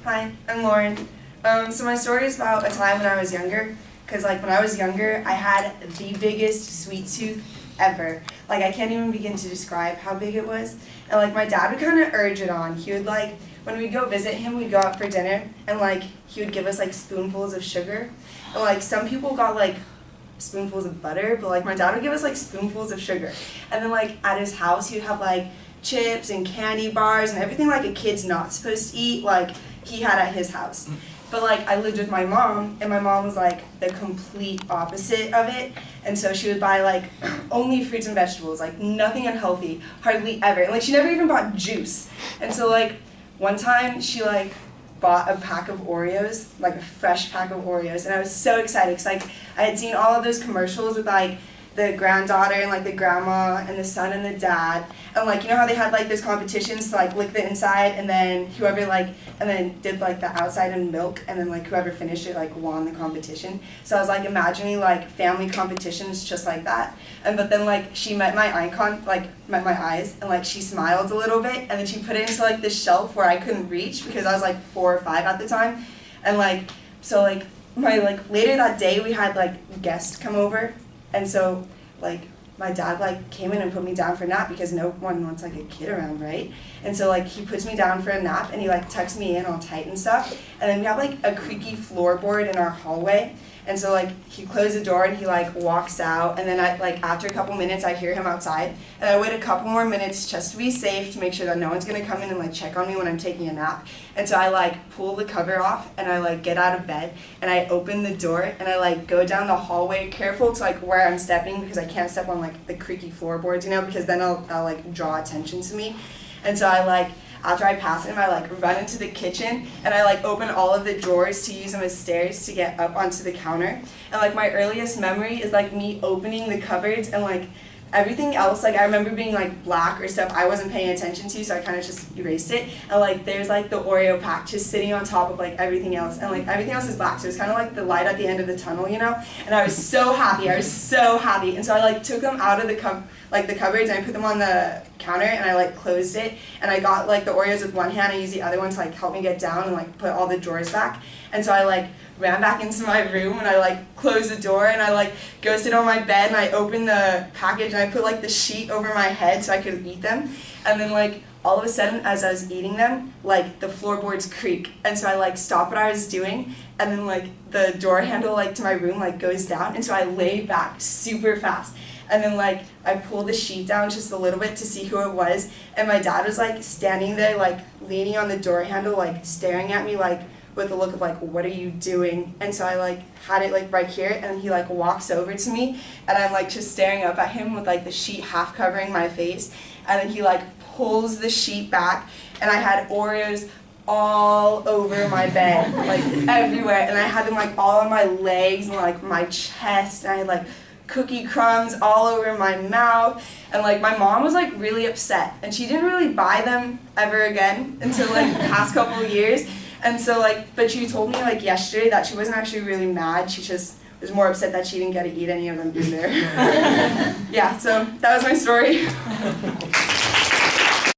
Hi, I'm Lauren. So my story is about a time when I was younger, because like when I was younger, I had the biggest sweet tooth ever. Like I can't even begin to describe how big it was. And like my dad would kind of urge it on. He would like, when we'd go visit him, we'd go out for dinner, and like he would give us like spoonfuls of sugar. And like some people got like spoonfuls of butter, but like my dad would give us like spoonfuls of sugar. And then like at his house, he would have like chips and candy bars and everything like a kid's not supposed to eat, like he had at his house. But like I lived with my mom, and my mom was like the complete opposite of it. And so she would buy like only fruits and vegetables, like nothing unhealthy, hardly ever. And like she never even bought juice. And so like one time she like bought a pack of Oreos, like a fresh pack of Oreos, and I was so excited because like I had seen all of those commercials with like the granddaughter and like the grandma and the son and the dad, and like you know how they had like those competitions to like lick the inside, and then whoever like and then did like the outside in milk, and then like whoever finished it like won the competition. So I was like imagining like family competitions just like that. And but then like she met my icon, like met my eyes, and like she smiled a little bit, and then she put it into like this shelf where I couldn't reach because I was like 4 or 5 at the time. And like so like my like later that day we had like guests come over. And so, like, my dad, like, came in and put me down for a nap because no one wants, like, a kid around, right? And so, like, he puts me down for a nap, and he, like, tucks me in all tight and stuff. And then we have, like, a creaky floorboard in our hallway. And so, like, he closed the door, and he, like, walks out. And then, after a couple minutes, I hear him outside. And I wait a couple more minutes just to be safe, to make sure that no one's going to come in and, like, check on me when I'm taking a nap. And so I, like, pull the cover off, and I, like, get out of bed. And I open the door, and I, like, go down the hallway, careful to, like, where I'm stepping, because I can't step on, like, the creaky floorboards, you know, because then I'll like, draw attention to me. And so I, like, after I pass him, I like run into the kitchen, and I like open all of the drawers to use them as stairs to get up onto the counter. And like my earliest memory is like me opening the cupboards, and like everything else, like I remember being like black or stuff I wasn't paying attention to, so I kind of just erased it. And like there's like the Oreo pack just sitting on top of like everything else, and like everything else is black, so it's kind of like the light at the end of the tunnel, you know. And I was so happy, and so I like took them out of the cupboards, and I put them on the counter, and I like closed it, and I got like the Oreos with one hand, I used the other one to like help me get down and like put all the drawers back. And so I like ran back into my room, and I like closed the door, and I like go sit on my bed, and I open the package, and I put like the sheet over my head so I could eat them. And then like all of a sudden, as I was eating them, like the floorboards creak, and so I like stop what I was doing, and then like the door handle like to my room like goes down, and so I lay back super fast. And then like I pulled the sheet down just a little bit to see who it was, and my dad was like standing there like leaning on the door handle, like staring at me like with a look of like, what are you doing? And so I like had it like right here, and he like walks over to me, and I'm like just staring up at him with like the sheet half covering my face, and then he like pulls the sheet back, and I had Oreos all over my bed, like everywhere, and I had them like all on my legs and like my chest, and I had like cookie crumbs all over my mouth. And like my mom was like really upset, and she didn't really buy them ever again until like the past couple of years. And so like, but she told me like yesterday that she wasn't actually really mad, she just was more upset that she didn't get to eat any of them either. Yeah, so that was my story.